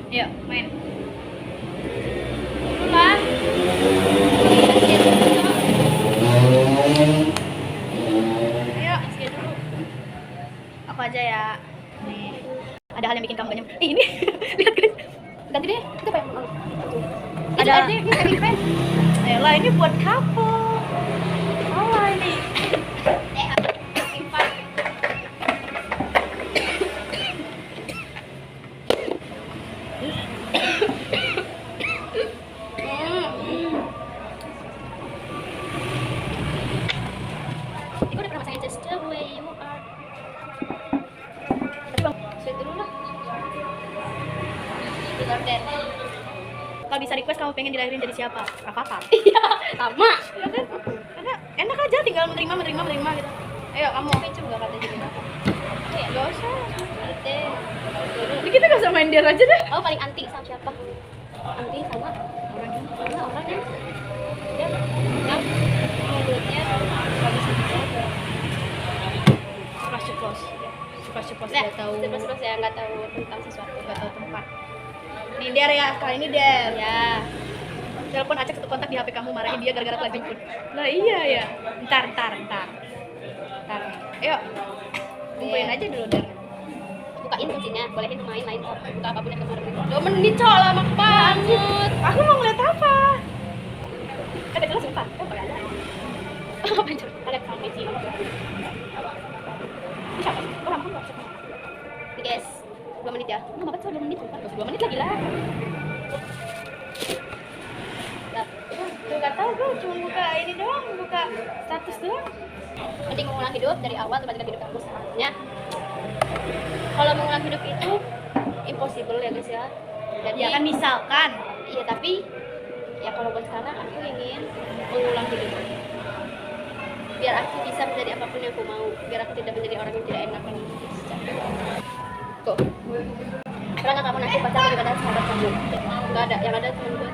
Yuk, main. Lah. Ayo, sini dulu. Aku aja ya. Nih. Ada hal yang bikin kamu gak nyaman. Ini. Lihat guys. Ganti deh. Itu apa yang mau? Ada ini event. Ayolah, ini buat couple. Oh, ini. Kalau bisa request kamu pengen dilahirin jadi siapa? Rafathar. Iya, sama. Karena enak aja tinggal menerima gitu. Ayo kamu. Tapi juga kata gitu. Ya gak usah. Ini Kita gak usah main dia aja deh. oh paling anti sama siapa? Anti sama orangnya. Dia mulutnya bagus banget. Ceplos Nah, gak tahu. terus ya nggak tahu tentang sesuatu. Gak tahu tempat. Nih Der ya, kali ini Der. Ya. Telepon Aceh satu kontak di HP kamu, marahin dia gara-gara telat jemput. Nah iya ya. Ntar. Ayo. Kumpulin aja dulu Der. Bukain kuncinya, bolehin main buka apapun yang kemarin. 2 menit cowok lama banget. Aku mau ngeliat apa? Ada jelas lupa. Oh, ada. Apa itu? Ada farmasi. Ini siapa? Orang kamu siapa? Nih guys, 2 menit ya. Nggak apa-apa, 2 menit. Bukan 2 menit lagi lah. Gak tau, gue cuma buka ini doang, buka status doang. Mending mengulang hidup dari awal terus hidup kamu selanjutnya. Kalau mengulang hidup itu impossible ya guys ya. Jadi Ya kan misalkan. iya tapi ya kalau buat sekarang aku ingin mengulang hidup. Biar aku bisa menjadi apapun yang aku mau. Biar aku tidak menjadi orang yang tidak enak lagi. Kok? Karena nggak kamu nanti pacar daripada sahabat kamu. Nggak ada, yang ada cuma gue.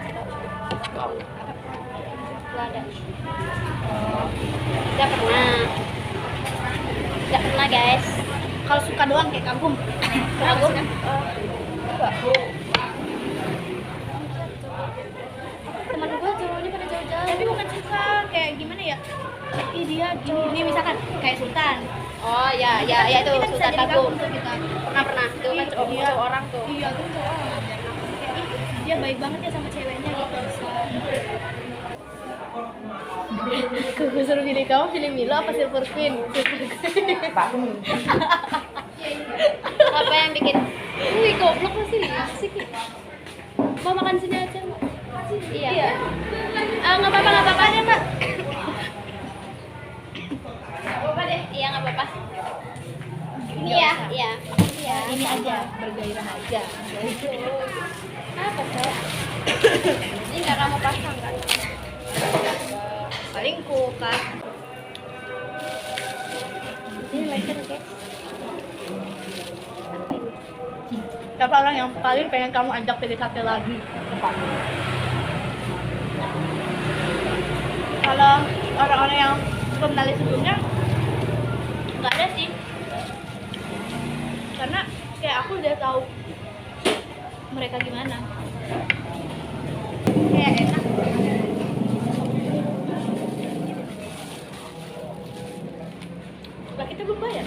Nggak ada. Nggak pernah guys. Kalau suka doang kayak kagum. Kagum. Teman gue cowoknya pada jauh-jauh. Tapi bukan suka kayak gimana ya? Ih dia cowok. Ini misalkan kayak Sultan. Oh ya itu Kita bisa Sultan jadi kagum. tuh kita. Pernah itu kan cowok orang tuh. Iya tuh cowok. Kayak, ih, dia baik banget ya sama ceweknya gitu. Gue suruh pilih kamu pilih Milo apa Silver Queen? Apa yang bikin wih goblok sih asik ya. Mau makan sini aja mbak? Iya. Nggak apa-apa deh mbak. Apa deh? Iya nggak apa-apa. Ini ya, iya. Ini aja bergairah aja. Apa sih? Ini nggak kamu pasang kan? Paling kulkas. Ini lighter guys. Siapa orang yang paling pengen kamu ajak PDKT lagi? Kalau orang-orang yang belum kenal sebelumnya nggak ada sih, karena kayak aku udah tahu mereka gimana, kayak enak. Lah kita belum bayar.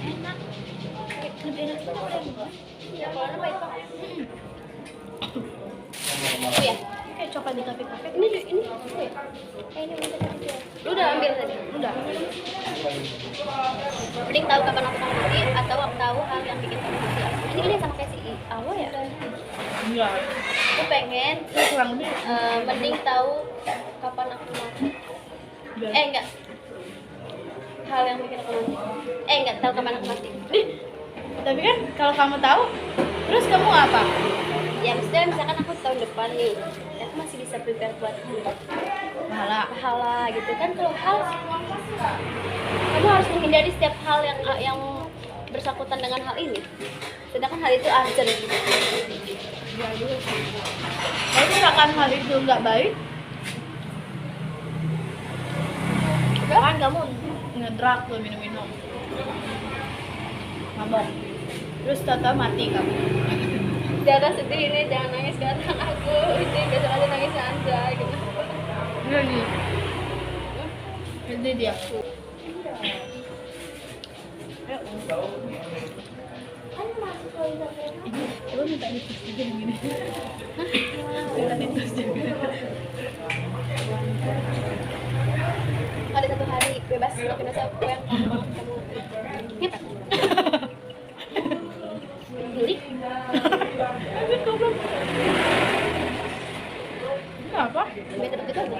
Enak, lebih enak kita udah buka. Ya kalau baik pak. Oh ya. Kayak coklat di kafe-kafe. Ini oh ya. Ini udah tadi ya. Lu udah ambil tadi? Udah. Mending tahu kapan aku mau mati atau aku tahu hal yang bikin kamu mati. Ini kan yang sama kayak si Awo ya. Enggak. Aku pengen Kurang lebih. mending tahu kapan aku mati. Enggak. Hal yang bikin aku mati. Enggak tahu kapan aku mati. Tapi kan kalau kamu tahu, terus kamu apa? Ya maksudnya misalkan aku tahun depan nih, ya aku masih bisa prepare buat pahala gitu kan. Kalau hal kamu harus menghindari setiap hal yang bersangkutan dengan hal ini. Sedangkan hal itu urgent gitu. Kalau misalkan hal itu nggak baik, kan kamu ngedrak tuh minum-minum, mabok. Terus tata mati kamu. Jangan sedih ini, jangan nangis sekarang aku. Ini besok aja nangis aja gitu. Iya nih. Jadi dia. Coba minta ditus juga gini. Minta ditus juga. Ada satu hari bebas makan nasi aku yang kamu ngepet. Beli. Apa? Bete begitu aja.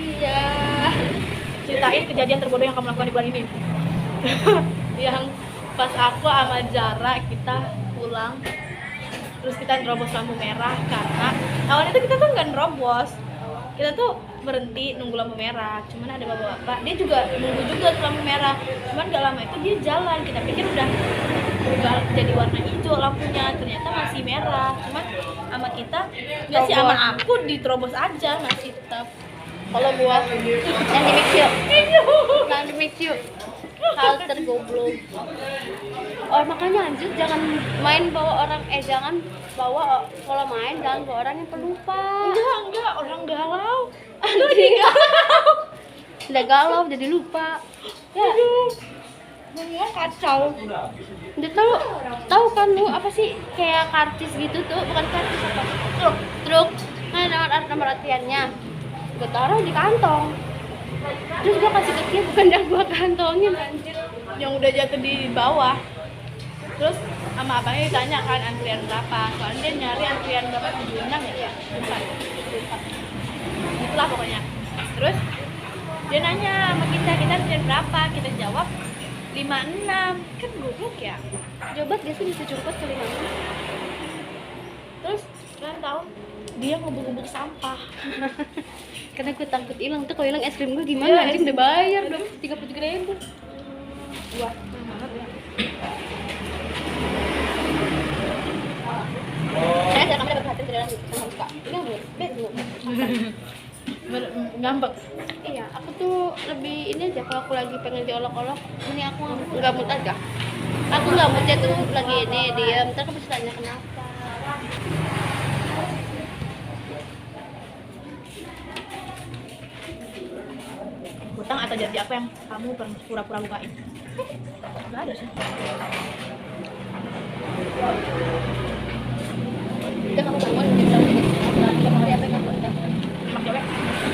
Iya. Ceritain kejadian terbodoh yang kamu lakukan di bulan ini. Yang pas aku sama Zara kita pulang, terus kita nerobos lampu merah karena awalnya tuh kita tuh nggak nerobos, kita tuh berhenti nunggu lampu merah. Cuman ada bapak-bapak, dia juga nunggu juga tuh lampu merah. Cuman gak lama itu dia jalan, kita pikir udah berubah jadi warna hijau lampunya, ternyata masih merah. Cuman sama kita, nggak sih, sama aku diterobos aja masih tetap. Kalau gua yang di mix yuk. Yang di mix yuk. Hal tergoblok. Oh makanya anjir jangan main bawa orang jangan bawa kalau main jangan bawa orang yang pelupa. Enggak, orang galau. Anjing. Udah galau jadi lupa. Ya. Dunia kacau. Udah tahu kan lu apa sih kayak karcis gitu tuh, bukan karcis apa? Truk. Nah, nomor latihannya. Gue taruh di kantong. Terus gue kasih ke dia, bukan yang gue kantongin anjir. Yang udah jatuh di bawah. Terus sama abangnya ditanya kan antrian berapa, soalnya dia nyari antrian berapa, 76 ya? Lupa. Itulah pokoknya. Terus dia nanya sama kita antrian berapa, kita jawab 56. Kan goblok ya. Jobat gak sih bisa curpat kali mana? Terus kalian tahu dia ngubuk-ngubuk sampah. Karena gue takut hilang tuh, kalau hilang es krim gue Ya, gimana? Anjing udah bayar udah 33.000. Wah, banget ya. Saya ada kamera berhati di dalam sama suka. Ini belum, belum. Ngambek. Iya, aku tuh lebih ini aja kalau aku lagi pengen diolok-olok, ini aku nggak mood aja. Aku nggak moodnya tuh lagi ini diam, ntar aku bisa tanya kenapa. Hutang atau janji apa yang kamu pura-pura lupain? Nggak ada sih. Udah kamu bangun, udah bilang ini. Udah mau apa yang kamu udah? Emang cewek?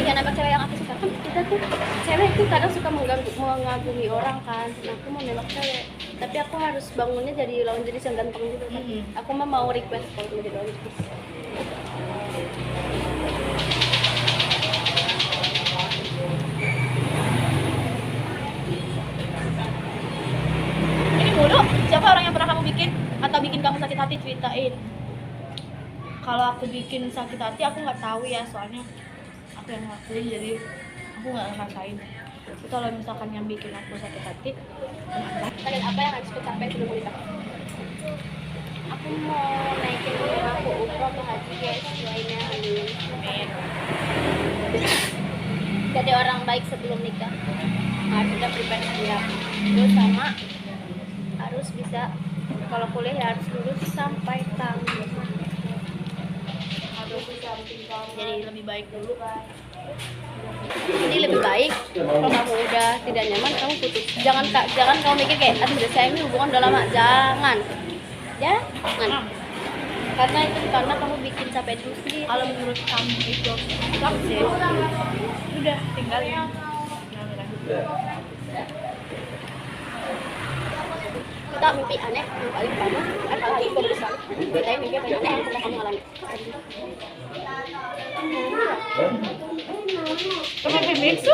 Iya, nambah cewek yang aku suka kan kita tuh cewek tuh kadang suka mengagumi orang kan. Nah, aku mau nembak cewek, tapi aku harus bangunnya jadi lawan jenis yang ganteng gitu kan. Aku mah mau request kalau mau jadi lawan jenis. Ini mulu, siapa orang yang pernah kamu bikin atau bikin kamu sakit hati, ceritain. Kalau aku bikin sakit hati aku nggak tahu ya, soalnya aku yang ngelakuin jadi aku nggak ngerasain. Tapi kalau misalkan yang bikin aku sakit hati, Kalian apa yang harus kita capai sebelum menikah? Aku mau naikin umur aku umroh ke haji guys, doainnya amin. Jadi orang baik sebelum nikah harus udah prepare siap. Terus sama harus bisa kalau kuliah ya harus lulus sampai tamat. Harus bisa jadi lebih baik dulu. Jadi lebih baik kalau kamu udah tidak nyaman kamu putus. Jangan kamu mikir kayak aduh udah sayang ini hubungan udah lama. Jangan. Karena itu karena kamu bikin capek dulu sendiri. Kalau menurut kamu itu sukses, udah tinggalin. Kita mimpi aneh yang paling pertama apalagi kalau besar kita yang mimpi paling aneh yang pernah kamu alami. Tapi Mitsu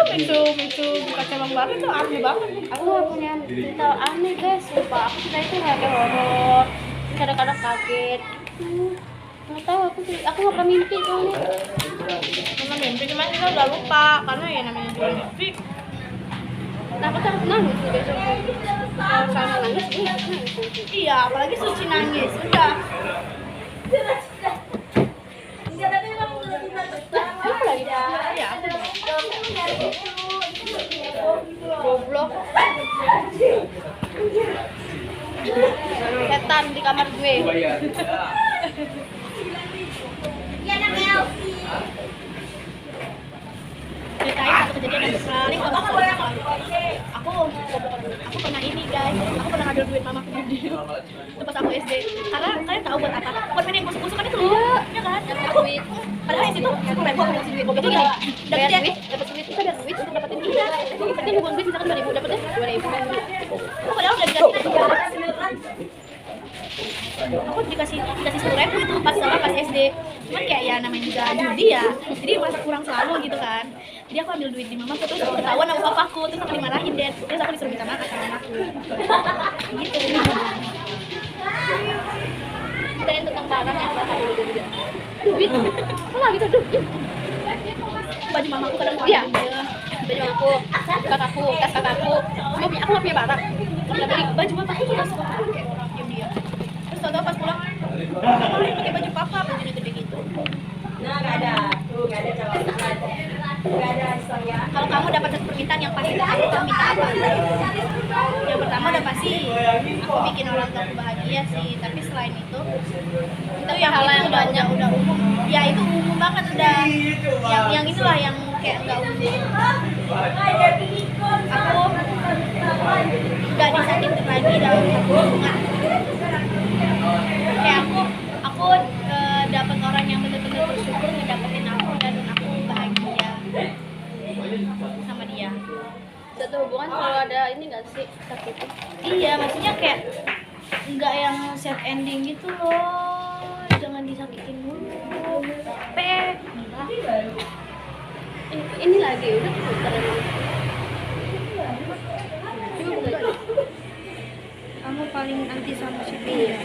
bukan cabang banget tuh, aneh banget. Aku gak punya cerita aneh guys, sumpah aku cerita itu kayak horor, kadang-kadang kaget. Nggak tahu aku nggak pernah mimpi soalnya. Karena mimpi cuman kita udah lupa karena ya namanya juga mimpi. Nah aku takut nangis nih besok. Kalau sama nangis, nangis. Iya, apalagi Suci nangis. Udah. Aku lagi Ya, goblok. setan di kamar gue. Ceritain satu kejadian yang paling gak bakal aku pernah ini guys, aku pernah ngambil duit mamaku di itu pas aku SD. Karena kalian tahu buat apa? Buat main yang busuk-busukan itu loh, ya kan? Aku padahal di situ 10.000 aku ngasih duit. Itu gini, Bayar dapetnya duit, dapat duit, kita bayar duit untuk dapetin ini. Berarti hubungan duit misalkan 2.000, dapetnya 2.000. aku padahal udah dikasih. Aku dikasih 10.000 itu pas SD. Cuman kayak ya namanya juga judi ya, jadi merasa kurang selalu gitu kan. Jadi aku ambil duit di mamaku, terus ketahuan sama papaku, terus aku dimarahin deh, terus aku disuruh minta maaf sama mamaku. Gitu. Ceritain tentang barang yang bakal dulu juga. Duit, apa gitu duit? Baju mamaku kadang Iya. dia. Baju aku, kakakku, tas kakakku. Aku nggak punya barang. Udah beli baju bapakku juga suka pakai orang diam-diam. Terus tau-tau pas pulang, kemarin pakai baju papa, bajunya gede gitu. Kalau kamu dapat satu permintaan yang pasti aku akan minta apa? Yang pertama udah pasti aku bikin orang tua aku bahagia sih. Tapi selain itu yang hal yang banyak udah umum. Ya itu umum banget udah. Yang itulah yang kayak nggak umum. Aku nggak disakitin lagi dalam satu hubungan. Kayak aku dapat orang yang benar-benar bersyukur ngedapetin aku dan aku bahagia sama dia. Satu hubungan kalau ada ini nggak sih sakit? Iya, maksudnya kayak nggak yang sad ending gitu loh, jangan disakitin dulu. Gila. Ini lagi udah putar emang. Kamu paling anti sama si dia.